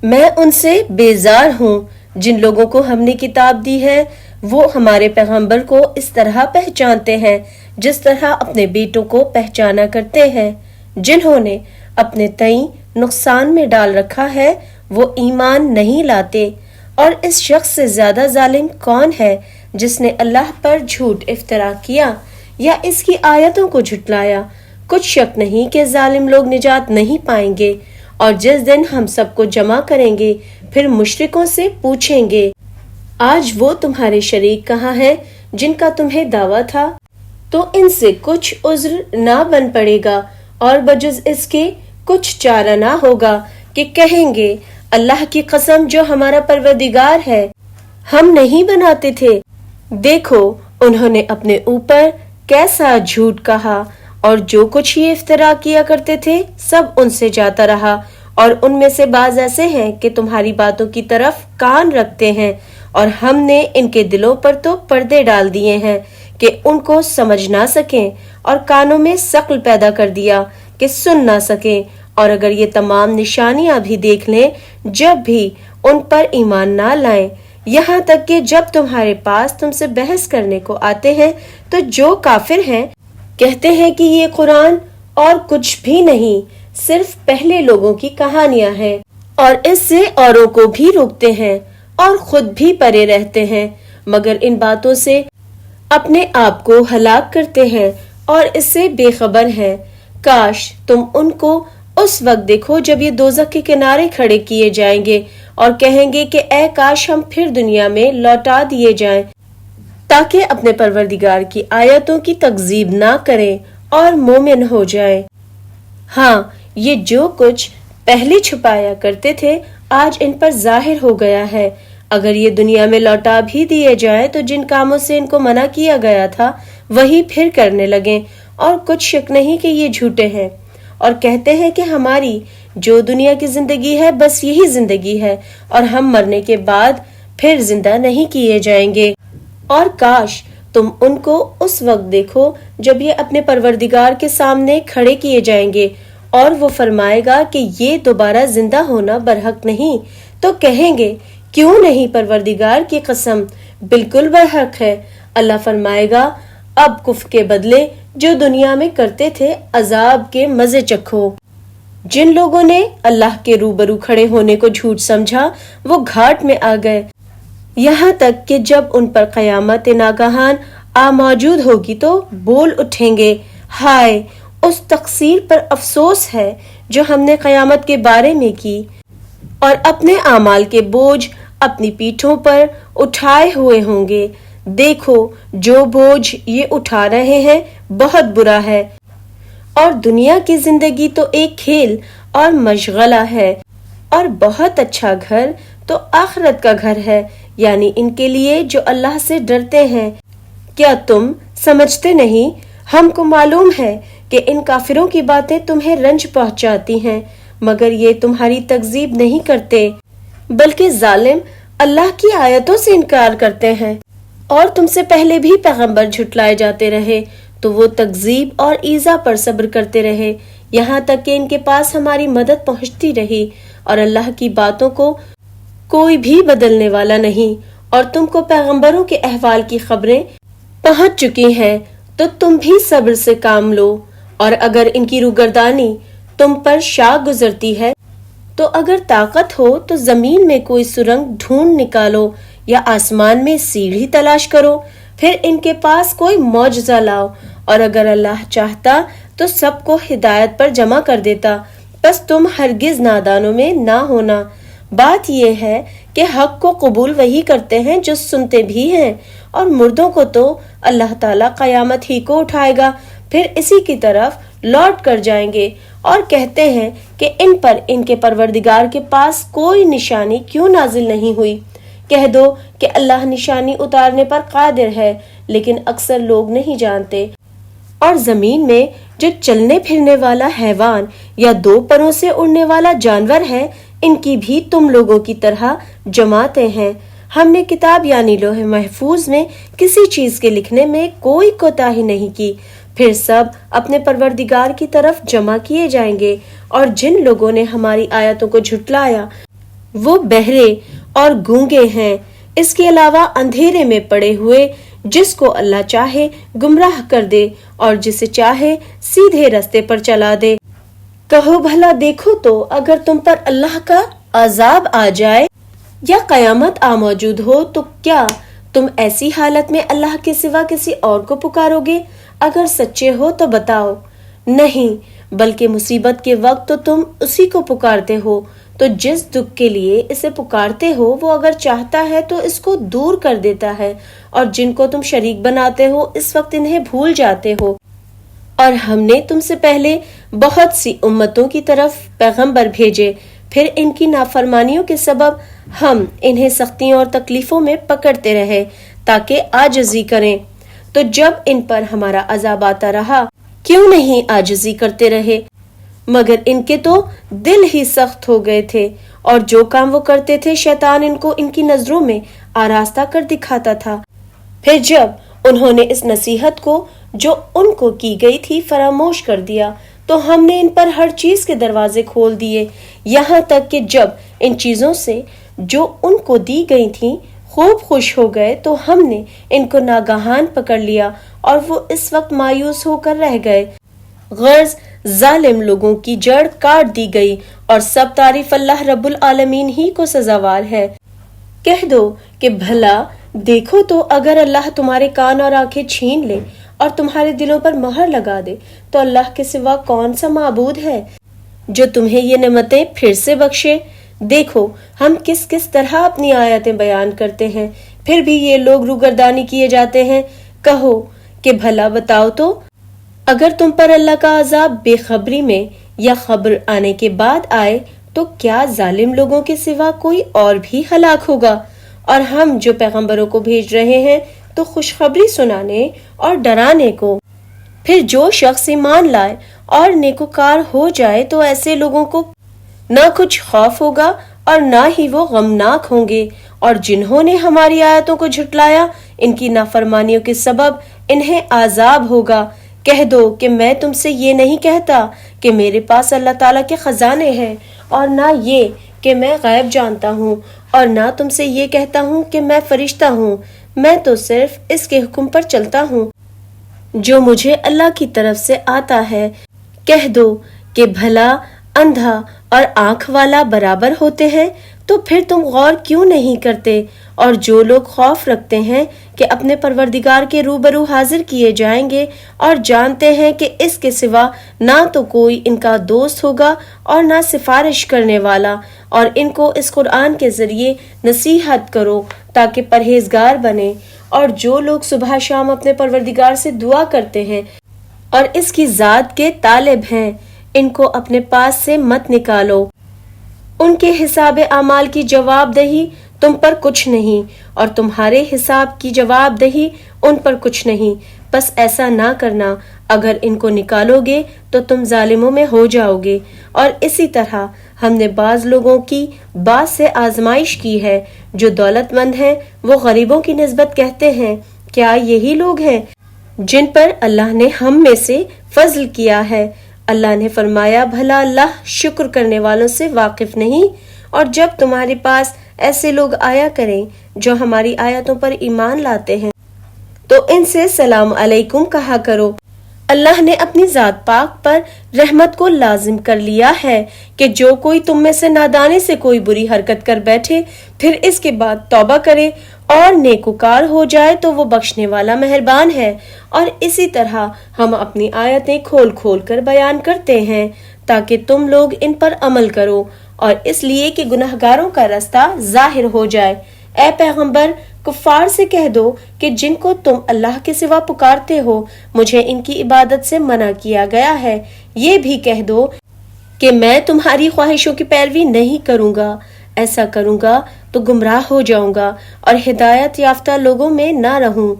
میں ان سے بیزار ہوں۔ جن لوگوں کو ہم نے کتاب دی ہے وہ ہمارے پیغمبر کو اس طرح پہچانتے ہیں جس طرح اپنے بیٹوں کو پہچانا کرتے ہیں۔ جنہوں نے اپنے تئیں نقصان میں ڈال رکھا ہے وہ ایمان نہیں لاتے، اور اس شخص سے زیادہ ظالم کون ہے جس نے اللہ پر جھوٹ افطرا کیا یا اس کی آیتوں کو جھٹلایا۔ کچھ شک نہیں کہ ظالم لوگ نجات نہیں پائیں گے، اور جس دن ہم سب کو جمع کریں گے پھر مشرکوں سے پوچھیں گے آج وہ تمہارے شریک کہاں ہیں جن کا تمہیں دعویٰ تھا؟ تو ان سے کچھ عذر نہ بن پڑے گا، اور بجز اس کے کچھ چارہ نہ ہوگا کہ کہیں گے اللہ کی قسم جو ہمارا پروردگار ہے ہم نہیں بناتے تھے۔ دیکھو انہوں نے اپنے اوپر کیسا جھوٹ کہا، اور جو کچھ یہ افطرا کیا کرتے تھے سب ان سے جاتا رہا، اور ان میں سے بعض ایسے ہیں کہ تمہاری باتوں کی طرف کان رکھتے ہیں، اور ہم نے ان کے دلوں پر تو پردے ڈال دیے ہیں کہ ان کو سمجھ نہ سکیں، اور کانوں میں ثقل پیدا کر دیا کہ سن نہ سکیں، اور اگر یہ تمام نشانیاں بھی دیکھ لیں جب بھی ان پر ایمان نہ لائیں، یہاں تک کہ جب تمہارے پاس تم سے بحث کرنے کو آتے ہیں تو جو کافر ہیں کہتے ہیں کہ یہ قرآن اور کچھ بھی نہیں، صرف پہلے لوگوں کی کہانیاں ہیں، اور اس سے اوروں کو بھی روکتے ہیں اور خود بھی پرے رہتے ہیں، مگر ان باتوں سے اپنے آپ کو ہلاک کرتے ہیں اور اس سے بے خبر ہیں۔ کاش تم ان کو اس وقت دیکھو جب یہ دوزخ کے کنارے کھڑے کیے جائیں گے اور کہیں گے کہ اے کاش ہم پھر دنیا میں لوٹا دیے جائیں تاکہ اپنے پروردگار کی آیتوں کی تکذیب نہ کریں اور مومن ہو جائیں۔ ہاں، یہ جو کچھ پہلے چھپایا کرتے تھے آج ان پر ظاہر ہو گیا ہے۔ اگر یہ دنیا میں لوٹا بھی دیے جائیں تو جن کاموں سے ان کو منع کیا گیا تھا وہی پھر کرنے لگیں، اور کچھ شک نہیں کہ یہ جھوٹے ہیں، اور کہتے ہیں کہ ہماری جو دنیا کی زندگی ہے بس یہی زندگی ہے اور ہم مرنے کے بعد پھر زندہ نہیں کیے جائیں گے۔ اور کاش تم ان کو اس وقت دیکھو جب یہ اپنے پروردگار کے سامنے کھڑے کیے جائیں گے اور وہ فرمائے گا کہ یہ دوبارہ زندہ ہونا برحق نہیں، تو کہیں گے کیوں نہیں پروردگار کی قسم، بالکل برحق ہے۔ اللہ فرمائے گا اب کفر کے بدلے جو دنیا میں کرتے تھے عذاب کے مزے چکھو۔ جن لوگوں نے اللہ کے روبرو کھڑے ہونے کو جھوٹ سمجھا وہ گھاٹ میں آ گئے، یہاں تک کہ جب ان پر قیامت ناگہان موجود ہوگی تو بول اٹھیں گے، ہائے اس تقصیر پر افسوس ہے جو ہم نے قیامت کے بارے میں کی، اور اپنے اعمال کے بوجھ اپنی پیٹھوں پر اٹھائے ہوئے ہوں گے۔ دیکھو جو بوجھ یہ اٹھا رہے ہیں بہت برا ہے، اور دنیا کی زندگی تو ایک کھیل اور مشغلہ ہے، اور بہت اچھا گھر تو آخرت کا گھر ہے، یعنی ان کے لیے جو اللہ سے ڈرتے ہیں۔ کیا تم سمجھتے نہیں؟ ہم کو معلوم ہے کہ ان کافروں کی باتیں تمہیں رنج پہنچاتی ہیں، مگر یہ تمہاری تکذیب نہیں کرتے، بلکہ ظالم اللہ کی آیتوں سے انکار کرتے ہیں۔ اور تم سے پہلے بھی پیغمبر جھٹلائے جاتے رہے تو وہ تکذیب اور ایذا پر صبر کرتے رہے، یہاں تک کہ ان کے پاس ہماری مدد پہنچتی رہی، اور اللہ کی باتوں کو کوئی بھی بدلنے والا نہیں، اور تم کو پیغمبروں کے احوال کی خبریں پہنچ چکی ہیں، تو تم بھی صبر سے کام لو۔ اور اگر ان کی روگردانی تم پر شاہ گزرتی ہے تو اگر طاقت ہو تو زمین میں کوئی سرنگ ڈھونڈ نکالو یا آسمان میں سیڑھی تلاش کرو، پھر ان کے پاس کوئی معجزہ لاؤ، اور اگر اللہ چاہتا تو سب کو ہدایت پر جمع کر دیتا، بس تم ہرگز نادانوں میں نہ ہونا۔ بات یہ ہے کہ حق کو قبول وہی کرتے ہیں جو سنتے بھی ہیں، اور مردوں کو تو اللہ تعالیٰ قیامت ہی کو اٹھائے گا، پھر اسی کی طرف لوٹ کر جائیں گے، اور کہتے ہیں کہ ان پر ان کے پروردگار کے پاس کوئی نشانی کیوں نازل نہیں ہوئی۔ کہہ دو کہ اللہ نشانی اتارنے پر قادر ہے، لیکن اکثر لوگ نہیں جانتے۔ اور زمین میں جو چلنے پھرنے والا حیوان یا دو پروں سے اڑنے والا جانور ہے، ان کی بھی تم لوگوں کی طرح جماعتیں ہیں۔ ہم نے کتاب یعنی لوح محفوظ میں کسی چیز کے لکھنے میں کوئی کوتاہی نہیں کی، پھر سب اپنے پروردگار کی طرف جمع کیے جائیں گے۔ اور جن لوگوں نے ہماری آیتوں کو جھٹلایا وہ بہرے اور گونگے ہیں، اس کے علاوہ اندھیرے میں پڑے ہوئے، جس کو اللہ چاہے گمراہ کر دے اور جسے چاہے سیدھے رستے پر چلا دے۔ کہو بھلا دیکھو تو اگر تم پر اللہ کا عذاب آ جائے یا قیامت موجود ہو تو کیا تم ایسی حالت میں اللہ کے سوا کسی اور کو پکارو گے؟ اگر سچے ہو تو بتاؤ۔ نہیں، بلکہ مصیبت کے وقت تو تم اسی کو پکارتے ہو، تو جس دکھ کے لیے اسے پکارتے ہو وہ اگر چاہتا ہے تو اس کو دور کر دیتا ہے، اور جن کو تم شریک بناتے ہو اس وقت انہیں بھول جاتے ہو۔ اور ہم نے تم سے پہلے بہت سی امتوں کی طرف پیغمبر بھیجے، پھر ان کی نافرمانیوں کے سبب ہم انہیں سختیوں اور تکلیفوں میں پکڑتے رہے تاکہ عاجزی کریں۔ تو جب ان پر ہمارا عذاب آتا رہا کیوں نہیں عاجزی کرتے رہے؟ مگر ان کے تو دل ہی سخت ہو گئے تھے، اور جو کام وہ کرتے تھے شیطان ان کو ان کی نظروں میں آراستہ کر دکھاتا تھا۔ پھر جب انہوں نے اس نصیحت کو جو ان کو کی گئی تھی فراموش کر دیا تو ہم نے ان پر ہر چیز کے دروازے کھول دیے، یہاں تک کہ جب ان چیزوں سے جو ان کو دی گئی تھیں خوب خوش ہو گئے تو ہم نے ان کو ناگہان پکڑ لیا اور وہ اس وقت مایوس ہو کر رہ گئے۔ غرض ظالم لوگوں کی جڑ کاٹ دی گئی اور سب تعریف اللہ رب العالمین ہی کو سزاوار ہے۔ کہہ دو کہ بھلا دیکھو تو اگر اللہ تمہارے کان اور آنکھیں چھین لے اور تمہارے دلوں پر مہر لگا دے تو اللہ کے سوا کون سا معبود ہے جو تمہیں یہ نعمتیں پھر سے بخشے۔ دیکھو ہم کس کس طرح اپنی آیتیں بیان کرتے ہیں، پھر بھی یہ لوگ روگردانی کیے جاتے ہیں۔ کہو کہ بھلا بتاؤ تو اگر تم پر اللہ کا عذاب بے خبری میں یا خبر آنے کے بعد آئے تو کیا ظالم لوگوں کے سوا کوئی اور بھی ہلاک ہوگا؟ اور ہم جو پیغمبروں کو بھیج رہے ہیں تو خوشخبری سنانے اور ڈرانے کو۔ پھر جو شخص ایمان لائے اور نیکوکار ہو جائے تو ایسے لوگوں کو نہ کچھ خوف ہوگا اور نہ ہی وہ غمناک ہوں گے، اور جنہوں نے ہماری آیتوں کو جھٹلایا ان کی نافرمانیوں کے سبب انہیں عذاب ہوگا۔ کہہ دو کہ میں تم سے یہ نہیں کہتا کہ میرے پاس اللہ تعالیٰ کے خزانے ہیں، اور نہ یہ کہ میں غیب جانتا ہوں، اور نہ تم سے یہ کہتا ہوں کہ میں فرشتہ ہوں۔ میں تو صرف اس کے حکم پر چلتا ہوں جو مجھے اللہ کی طرف سے آتا ہے۔ کہہ دو کہ بھلا اندھا اور آنکھ والا برابر ہوتے ہیں؟ تو پھر تم غور کیوں نہیں کرتے؟ اور جو لوگ خوف رکھتے ہیں کہ اپنے پروردگار کے روبرو حاضر کیے جائیں گے اور جانتے ہیں کہ اس کے سوا نہ تو کوئی ان کا دوست ہوگا اور نہ سفارش کرنے والا، اور ان کو اس قرآن کے ذریعے نصیحت کرو تاکہ پرہیزگار بنے۔ اور جو لوگ صبح شام اپنے پروردگار سے دعا کرتے ہیں اور اس کی ذات کے طالب ہیں، ان کو اپنے پاس سے مت نکالو۔ ان کے حساب اعمال کی جواب دہی تم پر کچھ نہیں، اور تمہارے حساب کی جواب دہی ان پر کچھ نہیں۔ بس ایسا نہ کرنا، اگر ان کو نکالو گے تو تم ظالموں میں ہو جاؤ گے۔ اور اسی طرح ہم نے بعض لوگوں کی بعض سے آزمائش کی ہے۔ جو دولت مند ہیں وہ غریبوں کی نسبت کہتے ہیں کیا یہی لوگ ہیں جن پر اللہ نے ہم میں سے فضل کیا ہے؟ اللہ نے فرمایا بھلا اللہ شکر کرنے والوں سے واقف نہیں؟ اور جب تمہارے پاس ایسے لوگ آیا کریں جو ہماری آیتوں پر ایمان لاتے ہیں تو ان سے سلام علیکم کہا کرو۔ اللہ نے اپنی ذات پاک پر رحمت کو لازم کر لیا ہے کہ جو کوئی تم میں سے نادانی سے کوئی بری حرکت کر بیٹھے پھر اس کے بعد توبہ کرے اور نیکوکار ہو جائے تو وہ بخشنے والا مہربان ہے۔ اور اسی طرح ہم اپنی آیتیں کھول کھول کر بیان کرتے ہیں تاکہ تم لوگ ان پر عمل کرو، اور اس لیے کہ گناہگاروں کا راستہ ظاہر ہو جائے۔ اے پیغمبر کفار سے کہہ دو کہ جن کو تم اللہ کے سوا پکارتے ہو مجھے ان کی عبادت سے منع کیا گیا ہے۔ یہ بھی کہہ دو کہ میں تمہاری خواہشوں کی پیروی نہیں کروں گا، ایسا کروں گا تو گمراہ ہو جاؤں گا اور ہدایت یافتہ لوگوں میں نہ رہوں۔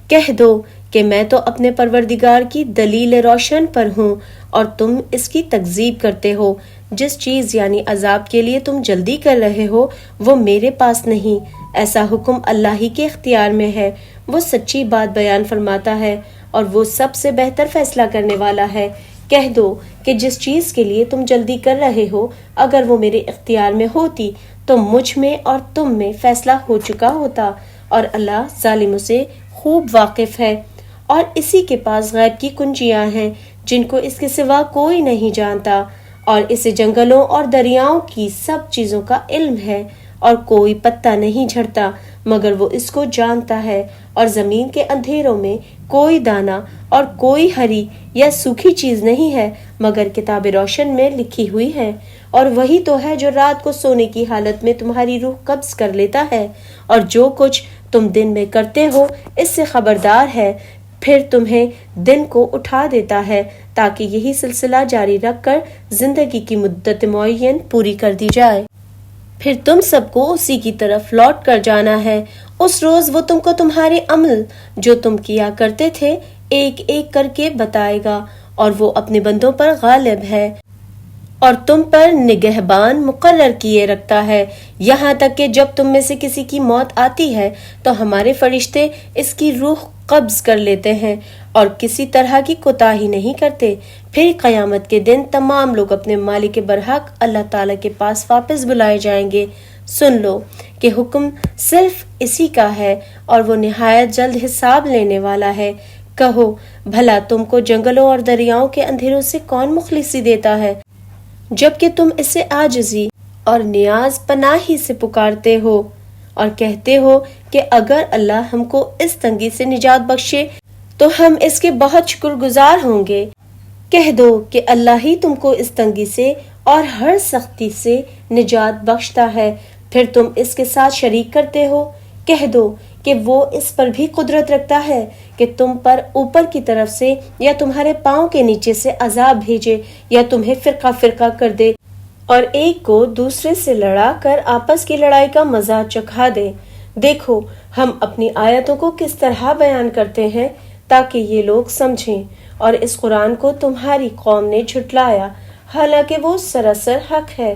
کہہ دو کہ میں تو اپنے پروردگار کی دلیل روشن پر ہوں اور تم اس کی تکذیب کرتے ہو۔ جس چیز یعنی عذاب کے لیے تم جلدی کر رہے ہو وہ میرے پاس نہیں، ایسا حکم اللہ ہی کے اختیار میں ہے۔ وہ سچی بات بیان فرماتا ہے اور وہ سب سے بہتر فیصلہ کرنے والا ہے۔ کہہ دو کہ جس چیز کے لیے تم جلدی کر رہے ہو اگر وہ میرے اختیار میں ہوتی تو مجھ میں اور تم میں فیصلہ ہو چکا ہوتا، اور اللہ ظالموں سے خوب واقف ہے۔ اور اسی کے پاس غیب کی کنجیاں ہیں جن کو اس کے سوا کوئی نہیں جانتا، اور اسے جنگلوں اور دریاؤں کی سب چیزوں کا علم ہے، اور کوئی پتا نہیں جھڑتا مگر وہ اس کو جانتا ہے، اور زمین کے اندھیروں میں کوئی دانا اور کوئی ہری یا سوکھی چیز نہیں ہے مگر کتاب روشن میں لکھی ہوئی ہے۔ اور وہی تو ہے جو رات کو سونے کی حالت میں تمہاری روح قبض کر لیتا ہے، اور جو کچھ تم دن میں کرتے ہو اس سے خبردار ہے، پھر تمہیں دن کو اٹھا دیتا ہے تاکہ یہی سلسلہ جاری رکھ کر زندگی کی مدت معین پوری کر دی جائے۔ پھر تم سب کو اسی کی طرف لوٹ کر جانا ہے۔ اس روز وہ تم کو تمہارے عمل جو تم کیا کرتے تھے ایک ایک کر کے بتائے گا، اور وہ اپنے بندوں پر غالب ہے اور تم پر نگہبان مقرر کیے رکھتا ہے، یہاں تک کہ جب تم میں سے کسی کی موت آتی ہے تو ہمارے فرشتے اس کی روح قبض کر لیتے ہیں اور کسی طرح کی کوتاہی نہیں کرتے۔ پھر قیامت کے دن تمام لوگ اپنے مالک برحق اللہ تعالیٰ کے پاس واپس بلائے جائیں گے۔ سن لو کہ حکم صرف اسی کا ہے اور وہ نہایت جلد حساب لینے والا ہے۔ کہو بھلا تم کو جنگلوں اور دریاؤں کے اندھیروں سے کون مخلصی دیتا ہے، جبکہ تم اسے عاجزی اور نیاز پناہی سے پکارتے ہو اور کہتے ہو کہ اگر اللہ ہم کو اس تنگی سے نجات بخشے تو ہم اس کے بہت شکر گزار ہوں گے۔ کہہ دو کہ اللہ ہی تم کو اس تنگی سے اور ہر سختی سے نجات بخشتا ہے، پھر تم اس کے ساتھ شریک کرتے ہو۔ کہہ دو کہ وہ اس پر بھی قدرت رکھتا ہے کہ تم پر اوپر کی طرف سے یا تمہارے پاؤں کے نیچے سے عذاب بھیجے یا تمہیں فرقہ فرقہ کر دے اور ایک کو دوسرے سے لڑا کر آپس کی لڑائی کا مزہ چکھا دے۔ دیکھو ہم اپنی آیتوں کو کس طرح بیان کرتے ہیں تاکہ یہ لوگ سمجھیں، اور اس قرآن کو تمہاری قوم نے جھٹلایا حالانکہ وہ سراسر حق ہے۔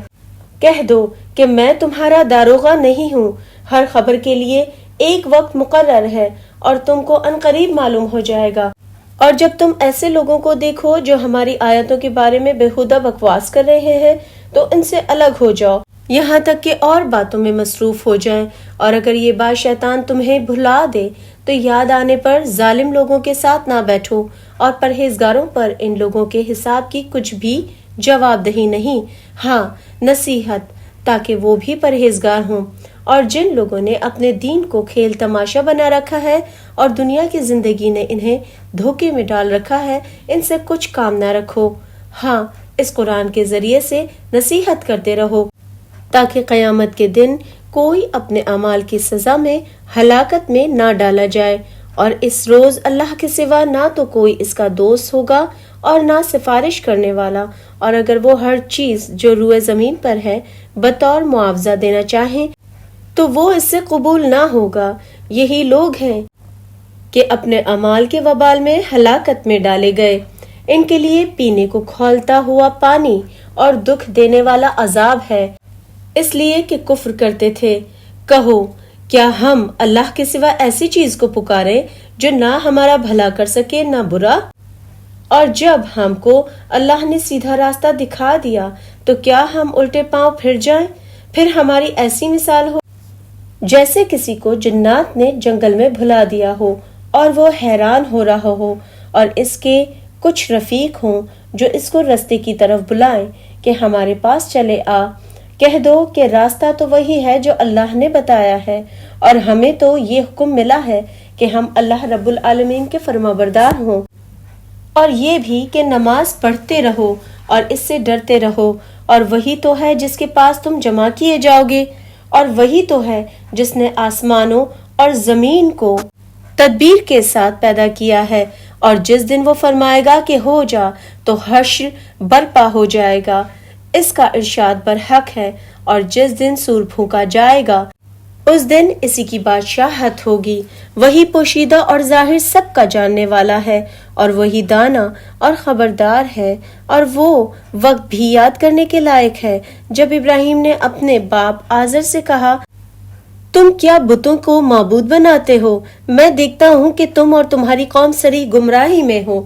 کہہ دو کہ میں تمہارا داروغہ نہیں ہوں، ہر خبر کے لیے ایک وقت مقرر ہے اور تم کو عنقریب معلوم ہو جائے گا۔ اور جب تم ایسے لوگوں کو دیکھو جو ہماری آیتوں کے بارے میں بےہودہ بکواس کر رہے ہیں تو ان سے الگ ہو جاؤ یہاں تک کہ اور باتوں میں مصروف ہو جائیں، اور اگر یہ بات شیطان تمہیں بھلا دے تو یاد آنے پر ظالم لوگوں کے ساتھ نہ بیٹھو، اور پرہیزگاروں پر ان لوگوں کے حساب کی کچھ بھی جواب دہی نہیں، ہاں نصیحت، تاکہ وہ بھی پرہیزگار ہوں۔ اور جن لوگوں نے اپنے دین کو کھیل تماشا بنا رکھا ہے اور دنیا کی زندگی نے انہیں دھوکے میں ڈال رکھا ہے، ان سے کچھ کام نہ رکھو، ہاں اس قرآن کے ذریعے سے نصیحت کرتے رہو تاکہ قیامت کے دن کوئی اپنے اعمال کی سزا میں ہلاکت میں نہ ڈالا جائے، اور اس روز اللہ کے سوا نہ تو کوئی اس کا دوست ہوگا اور نہ سفارش کرنے والا، اور اگر وہ ہر چیز جو روئے زمین پر ہے بطور معاوضہ دینا چاہیں تو وہ اس سے قبول نہ ہوگا۔ یہی لوگ ہیں کہ اپنے اعمال کے وبال میں ہلاکت میں ڈالے گئے۔ ان کے لیے پینے کو کھولتا ہوا پانی اور دکھ دینے والا عذاب ہے، اس لیے کہ کفر کرتے تھے۔ کہو کیا ہم اللہ کے سوا ایسی چیز کو پکاریں جو نہ ہمارا بھلا کر سکے نہ برا؟ اور جب ہم کو اللہ نے سیدھا راستہ دکھا دیا تو کیا ہم الٹے پاؤں پھر جائیں؟ پھر ہماری ایسی مثال ہو جیسے کسی کو جنات نے جنگل میں بھلا دیا ہو اور وہ حیران ہو رہا ہو، اور اس کے کچھ رفیق ہوں جو اس کو رستے کی طرف بلائیں کہ ہمارے پاس چلے آ۔ کہہ دو کہ راستہ تو وہی ہے جو اللہ نے بتایا ہے، اور ہمیں تو یہ حکم ملا ہے کہ ہم اللہ رب العالمین کے فرمانبردار ہوں، اور یہ بھی کہ نماز پڑھتے رہو اور اس سے ڈرتے رہو، اور وہی تو ہے جس کے پاس تم جمع کیے جاؤ گے، اور وہی تو ہے جس نے آسمانوں اور زمین کو تدبیر کے ساتھ پیدا کیا ہے، اور جس دن وہ فرمائے گا کہ ہو جا تو حشر برپا ہو جائے گا، اس کا ارشاد برحق ہے۔ اور جس دن سور پھونکا جائے گا اس دن اسی کی بادشاہت ہوگی، وہی پوشیدہ اور ظاہر سب کا جاننے والا ہے، اور وہی دانا اور خبردار ہے۔ اور وہ وقت بھی یاد کرنے کے لائق ہے جب ابراہیم نے اپنے باپ آزر سے کہا، تم کیا بتوں کو معبود بناتے ہو؟ میں دیکھتا ہوں کہ تم اور تمہاری قوم سری گمراہی میں ہو۔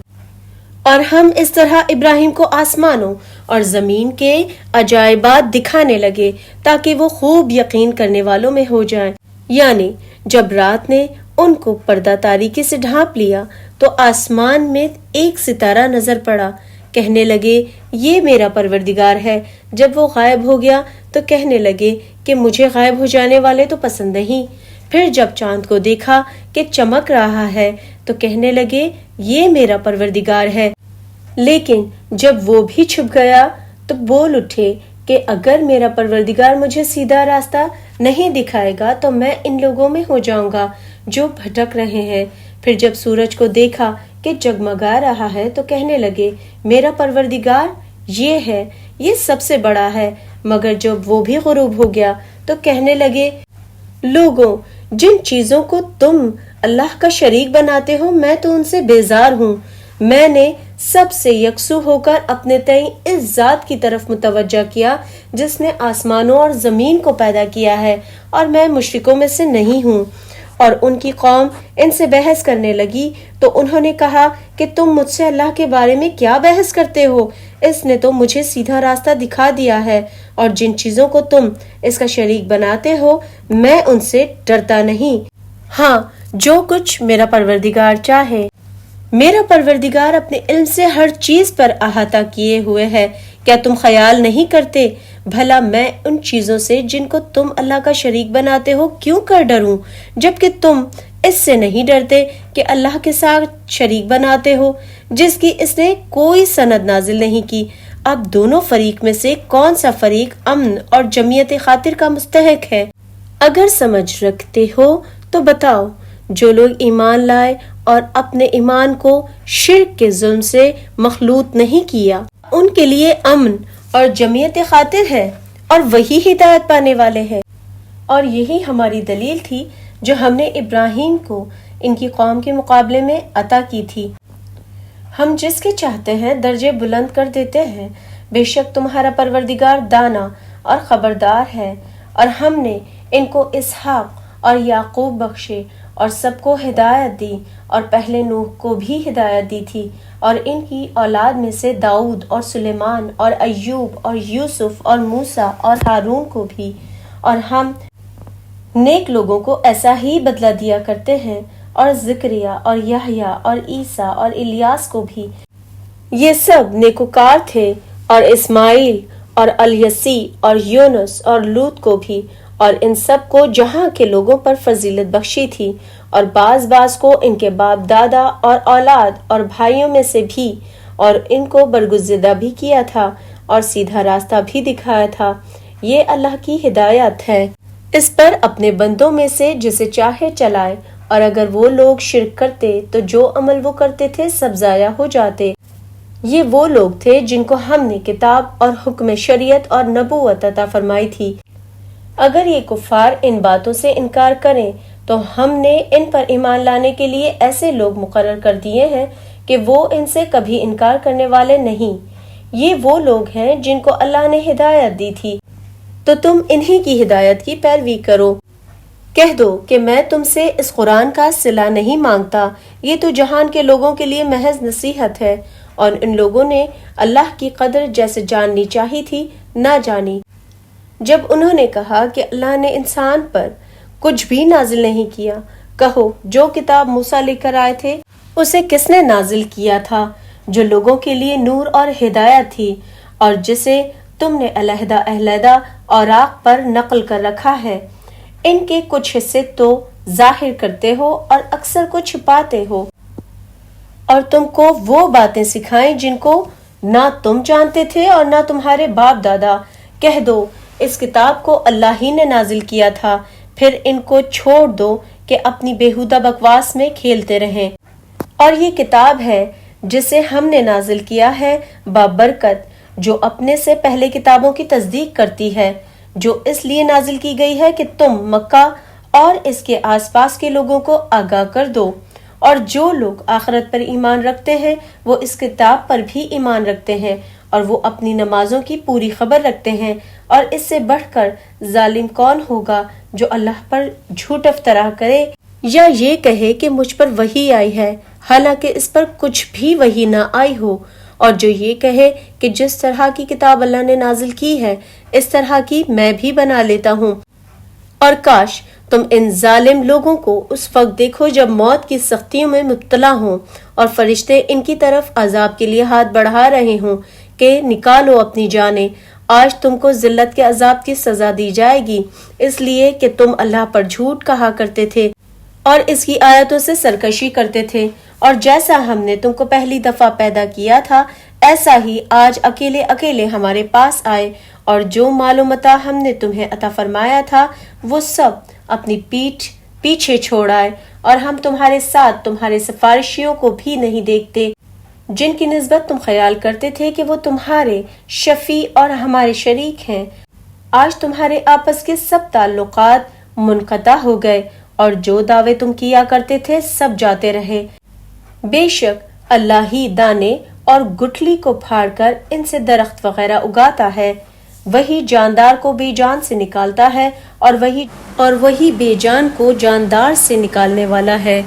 اور ہم اس طرح ابراہیم کو آسمانوں اور زمین کے عجائبات دکھانے لگے تاکہ وہ خوب یقین کرنے والوں میں ہو جائیں۔ یعنی جب رات نے ان کو پردہ تاریکی سے ڈھانپ لیا تو آسمان میں ایک ستارہ نظر پڑا، کہنے لگے یہ میرا پروردگار ہے۔ جب وہ غائب ہو گیا تو کہنے لگے کہ مجھے غائب ہو جانے والے تو پسند نہیں۔ پھر جب چاند کو دیکھا کہ چمک رہا ہے تو کہنے لگے یہ میرا پروردگار ہے، لیکن جب وہ بھی چھپ گیا تو بول اٹھے کہ اگر میرا پروردگار مجھے سیدھا راستہ نہیں دکھائے گا تو میں ان لوگوں میں ہو جاؤں گا جو بھٹک رہے ہیں۔ پھر جب سورج کو دیکھا کہ جگمگا رہا ہے تو کہنے لگے میرا پروردگار یہ ہے، یہ سب سے بڑا ہے۔ مگر جب وہ بھی غروب ہو گیا تو کہنے لگے لوگوں، جن چیزوں کو تم اللہ کا شریک بناتے ہو میں تو ان سے بیزار ہوں۔ میں نے سب سے یکسو ہو کر اپنے تئیں اس ذات کی طرف متوجہ کیا جس نے آسمانوں اور زمین کو پیدا کیا ہے، اور میں مشرکوں میں سے نہیں ہوں۔ اور ان کی قوم ان سے بحث کرنے لگی تو انہوں نے کہا کہ تم مجھ سے اللہ کے بارے میں کیا بحث کرتے ہو؟ اس نے تو مجھے سیدھا راستہ دکھا دیا ہے، اور جن چیزوں کو تم اس کا شریک بناتے ہو میں ان سے ڈرتا نہیں، ہاں جو کچھ میرا پروردگار چاہے۔ میرا پروردگار اپنے علم سے ہر چیز پر احاطہ کیے ہوئے ہے۔ کیا تم خیال نہیں کرتے بھلا میں ان چیزوں سے جن کو تم اللہ کا شریک بناتے ہو کیوں کر ڈروں، جبکہ تم اس سے نہیں ڈرتے کہ اللہ کے ساتھ شریک بناتے ہو جس کی اس نے کوئی سند نازل نہیں کی۔ اب دونوں فریق میں سے کون سا فریق امن اور جمعیت خاطر کا مستحق ہے؟ اگر سمجھ رکھتے ہو تو بتاؤ۔ جو لوگ ایمان لائے اور اپنے ایمان کو شرک کے ظلم سے مخلوط نہیں کیا ان کے لیے امن اور جمعیت خاطر ہے، اور وہی ہدایت پانے والے ہیں۔ اور یہی ہماری دلیل تھی جو ہم نے ابراہیم کو ان کی قوم کے مقابلے میں عطا کی تھی۔ ہم جس کے چاہتے ہیں درجے بلند کر دیتے ہیں، بے شک تمہارا پروردگار دانا اور خبردار ہے۔ اور ہم نے ان کو اسحاق اور یعقوب بخشے اور سب کو ہدایت دی، اور پہلے نوح کو بھی ہدایت دی تھی، اور ان کی اولاد میں سے داؤد اور سلیمان اور ایوب اور یوسف اور موسیٰ اور ہارون کو بھی، اور ہم نیک لوگوں کو ایسا ہی بدلہ دیا کرتے ہیں، اور زکریا اور یحییٰ اور عیسیٰ اور الیاس کو بھی، یہ سب نیکوکار تھے، اور اسماعیل اور الیسی اور یونس اور لوط کو بھی، اور ان سب کو جہاں کے لوگوں پر فضیلت بخشی تھی، اور بعض کو ان کے باپ دادا اور اولاد اور بھائیوں میں سے بھی، اور ان کو برگزیدہ بھی کیا تھا اور سیدھا راستہ بھی دکھایا تھا۔ یہ اللہ کی ہدایت ہے، اس پر اپنے بندوں میں سے جسے چاہے چلائے، اور اگر وہ لوگ شرک کرتے تو جو عمل وہ کرتے تھے سب ضائع ہو جاتے۔ یہ وہ لوگ تھے جن کو ہم نے کتاب اور حکم شریعت اور نبوت عطا فرمائی تھی۔ اگر یہ کفار ان باتوں سے انکار کریں تو ہم نے ان پر ایمان لانے کے لیے ایسے لوگ مقرر کر دیے ہیں کہ وہ ان سے کبھی انکار کرنے والے نہیں۔ یہ وہ لوگ ہیں جن کو اللہ نے ہدایت دی تھی، تو تم انہی کی ہدایت کی پیروی کرو۔ کہہ دو کہ میں تم سے اس قرآن کا صلہ نہیں مانگتا، یہ تو جہان کے لوگوں کے لیے محض نصیحت ہے۔ اور ان لوگوں نے اللہ کی قدر جیسے جاننی چاہی تھی نہ جانی۔ جب انہوں نے کہا کہ اللہ نے انسان پر کچھ بھی نازل نہیں کیا، کہو جو کتاب موسیٰ لے کر آئے تھے اسے کس نے نازل کیا تھا، جو لوگوں کے لیے نور اور ہدایت تھی، اور جسے تم نے علیحدہ علیحدہ اوراق پر نقل کر رکھا ہے۔ ان کے کچھ حصے تو ظاہر کرتے ہو اور اکثر کو چھپاتے ہو، اور تم کو وہ باتیں سکھائیں جن کو نہ تم جانتے تھے اور نہ تمہارے باپ دادا۔ کہہ دو اس کتاب کو اللہ ہی نے نازل کیا تھا، پھر ان کو چھوڑ دو کہ اپنی بیہودہ بکواس میں کھیلتے رہیں۔ اور یہ کتاب ہے جسے ہم نے نازل کیا ہے بابرکت، جو اپنے سے پہلے کتابوں کی تصدیق کرتی ہے، جو اس لیے نازل کی گئی ہے کہ تم مکہ اور اس کے آس پاس کے لوگوں کو آگاہ کر دو، اور جو لوگ آخرت پر ایمان رکھتے ہیں وہ اس کتاب پر بھی ایمان رکھتے ہیں، اور وہ اپنی نمازوں کی پوری خبر رکھتے ہیں۔ اور اس سے بڑھ کر ظالم کون ہوگا جو اللہ پر جھوٹ افطرا کرے یا یہ کہے کہ مجھ پر وحی آئی ہے حالانکہ اس پر کچھ بھی وحی نہ آئی ہو، اور جو یہ کہے کہ جس طرح کی کتاب اللہ نے نازل کی ہے اس طرح کی میں بھی بنا لیتا ہوں۔ اور کاش تم ان ظالم لوگوں کو اس وقت دیکھو جب موت کی سختیوں میں مبتلا ہوں اور فرشتے ان کی طرف عذاب کے لیے ہاتھ بڑھا رہے ہوں کہ نکالو اپنی جانیں، آج تم کو ذلت کے عذاب کی سزا دی جائے گی، اس لیے کہ تم اللہ پر جھوٹ کہا کرتے تھے اور اس کی آیتوں سے سرکشی کرتے تھے، اور جیسا ہم نے تم کو پہلی دفعہ پیدا کیا تھا ایسا ہی آج اکیلے اکیلے ہمارے پاس آئے، اور جو مال و متاع ہم نے تمہیں عطا فرمایا تھا وہ سب اپنی پیٹھ پیچھے چھوڑ آئے، اور ہم تمہارے ساتھ تمہارے سفارشیوں کو بھی نہیں دیکھتے جن کی نسبت تم خیال کرتے تھے کہ وہ تمہارے شفیع اور ہمارے شریک ہیں۔ آج تمہارے آپس کے سب تعلقات منقطع ہو گئے، اور جو دعوے تم کیا کرتے تھے سب جاتے رہے۔ بے شک اللہ ہی دانے اور گٹھلی کو پھاڑ کر ان سے درخت وغیرہ اگاتا ہے۔ وہی جاندار کو بے جان سے نکالتا ہے اور وہی بے جان کو جاندار سے نکالنے والا ہے۔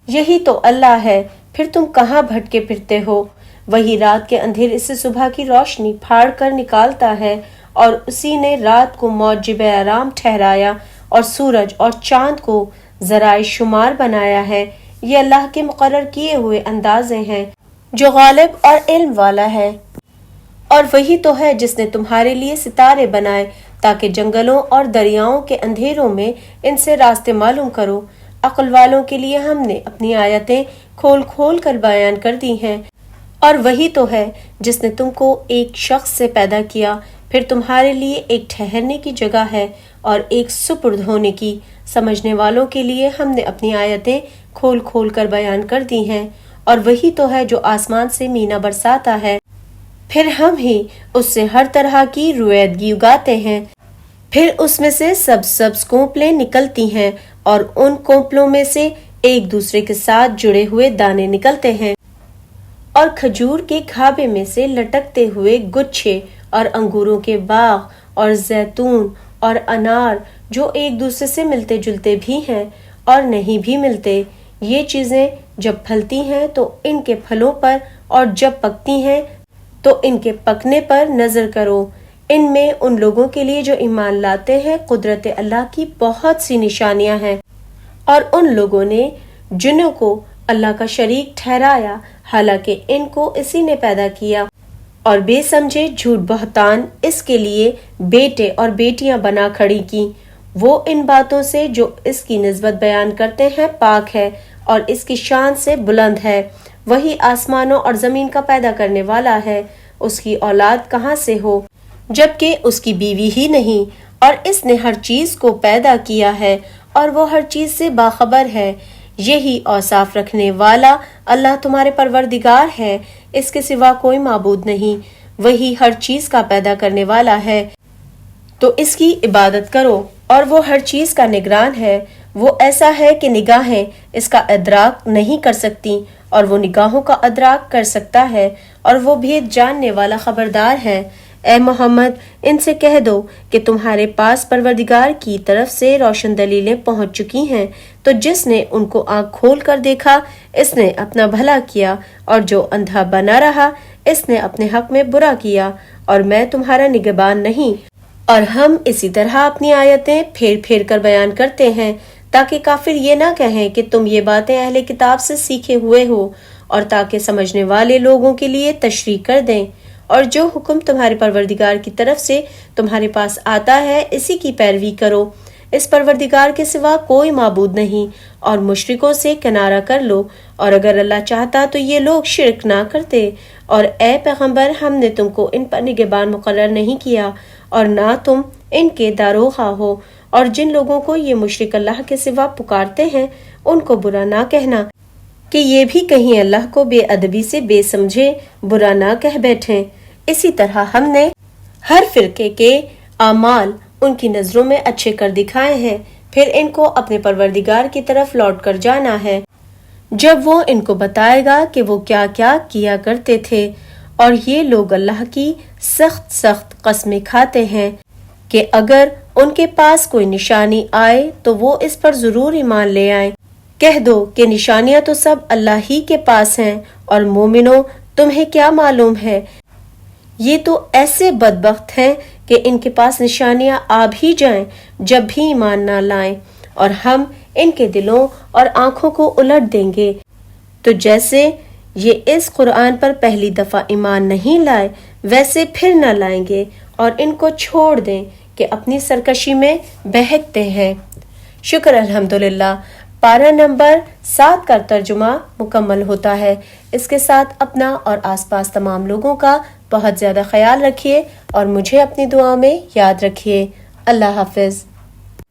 یہی تو اللہ ہے، پھر تم کہاں بھٹکے پھرتے ہو؟ وہی رات کے اندھیرے سے صبح کی روشنی پھاڑ کر نکالتا ہے، اور اسی نے رات کو موجب آرام ٹھہرایا اور سورج اور چاند کو ذرائع شمار بنایا ہے۔ یہ اللہ کے مقرر کیے ہوئے اندازے ہیں جو غالب اور علم والا ہے۔ اور وہی تو ہے جس نے تمہارے لیے ستارے بنائے تاکہ جنگلوں اور دریاؤں کے اندھیروں میں ان سے راستے معلوم کرو۔ عقل والوں کے لیے ہم نے اپنی آیتیں کھول کھول کر بیان کر دی ہیں۔ اور وہی تو ہے جس نے تم کو ایک شخص سے پیدا کیا، پھر تمہارے لیے ایک ٹھہرنے کی جگہ ہے اور ایک سپرد ہونے کی۔ سمجھنے والوں کے لیے ہم نے اپنی آیتیں کھول کھول کر بیان کر دی ہیں۔ اور وہی تو ہے جو آسمان سے مینا برساتا ہے، پھر ہم ہی اس سے ہر طرح کی رویدگی اگاتے ہیں۔ پھر اس میں سے سبز کونپلیں نکلتی ہیں اور ان کونپلوں میں سے ایک دوسرے کے ساتھ جڑے ہوئے دانے نکلتے ہیں، اور کھجور کے کھابے میں سے لٹکتے ہوئے گچھے، اور انگوروں کے باغ اور زیتون اور انار جو ایک دوسرے سے ملتے جلتے بھی ہیں اور نہیں بھی ملتے۔ یہ چیزیں جب پھلتی ہیں تو ان کے پھلوں پر، اور جب پکتی ہیں تو ان کے پکنے پر نظر کرو۔ ان میں ان لوگوں کے لیے جو ایمان لاتے ہیں قدرت اللہ کی بہت سی نشانیاں ہیں، اور ان لوگوں نے جنوں کو اللہ کا شریک ٹھہرایا حالانکہ ان کو اسی نے پیدا کیا، اور بے سمجھے جھوٹ بہتان اس کے لیے بیٹے اور بیٹیاں بنا کھڑی کی۔ وہ ان باتوں سے جو اس کی نسبت بیان کرتے ہیں پاک ہے اور اس کی شان سے بلند ہے۔ وہی آسمانوں اور زمین کا پیدا کرنے والا ہے، اس کی اولاد کہاں سے ہو جبکہ اس کی بیوی ہی نہیں، اور اس نے ہر چیز کو پیدا کیا ہے اور وہ ہر چیز سے باخبر ہے۔ یہی اوصاف رکھنے والا اللہ تمہارے پروردگار ہے، اس کے سوا کوئی معبود نہیں۔ وہی ہر چیز کا پیدا کرنے والا ہے تو اس کی عبادت کرو، اور وہ ہر چیز کا نگران ہے۔ وہ ایسا ہے کہ نگاہیں اس کا ادراک نہیں کر سکتی، اور وہ نگاہوں کا ادراک کر سکتا ہے، اور وہ بھید جاننے والا خبردار ہے۔ اے محمد، ان سے کہہ دو کہ تمہارے پاس پروردگار کی طرف سے روشن دلیلیں پہنچ چکی ہیں، تو جس نے ان کو آنکھ کھول کر دیکھا اس نے اپنا بھلا کیا، اور جو اندھا بنا رہا اس نے اپنے حق میں برا کیا، اور میں تمہارا نگہبان نہیں۔ اور ہم اسی طرح اپنی آیتیں پھیر پھیر کر بیان کرتے ہیں تاکہ کافر یہ نہ کہیں کہ تم یہ باتیں اہل کتاب سے سیکھے ہوئے ہو، اور تاکہ سمجھنے والے لوگوں کے لیے تشریح کر دیں۔ اور جو حکم تمہارے پروردگار کی طرف سے تمہارے پاس آتا ہے اسی کی پیروی کرو، اس پروردگار کے سوا کوئی معبود نہیں، اور مشرکوں سے کنارہ کر لو، اور اگر اللہ چاہتا تو یہ لوگ شرک نہ کرتے۔ اور اے پیغمبر، ہم نے تم کو ان پر نگہبان مقرر نہیں کیا، اور نہ تم ان کے داروغہ ہو، اور جن لوگوں کو یہ مشرک اللہ کے سوا پکارتے ہیں ان کو برا نہ کہنا کہ یہ بھی کہیں اللہ کو بے ادبی سے بے سمجھے برا نہ کہہ بیٹھیں۔ اسی طرح ہم نے ہر فرقے کے اعمال ان کی نظروں میں اچھے کر دکھائے ہیں، پھر ان کو اپنے پروردگار کی طرف لوٹ کر جانا ہے جب وہ ان کو بتائے گا کہ وہ کیا کیا کیا کرتے تھے۔ اور یہ لوگ اللہ کی سخت سخت قسمیں کھاتے ہیں کہ اگر ان کے پاس کوئی نشانی آئے تو وہ اس پر ضرور ایمان لے آئیں۔ کہہ دو کہ نشانیاں تو سب اللہ ہی کے پاس ہیں، اور مومنوں تمہیں کیا معلوم ہے، یہ تو ایسے بدبخت ہیں کہ ان کے پاس نشانیاں آ بھی جائیں جب بھی ایمان نہ لائیں، اور ہم ان کے دلوں اور آنکھوں کو الٹ دیں گے۔ تو جیسے یہ اس قرآن پر پہلی دفعہ ایمان نہیں لائے ویسے پھر نہ لائیں گے، اور ان کو چھوڑ دیں کہ اپنی سرکشی میں بہکتے ہیں۔ شکر الحمدللہ، پارہ نمبر 7 کا ترجمہ مکمل ہوتا ہے۔ اس کے ساتھ اپنا اور آس پاس تمام لوگوں کا بہت زیادہ خیال رکھیے، اور مجھے اپنی دعا میں یاد رکھیے۔ اللہ حافظ۔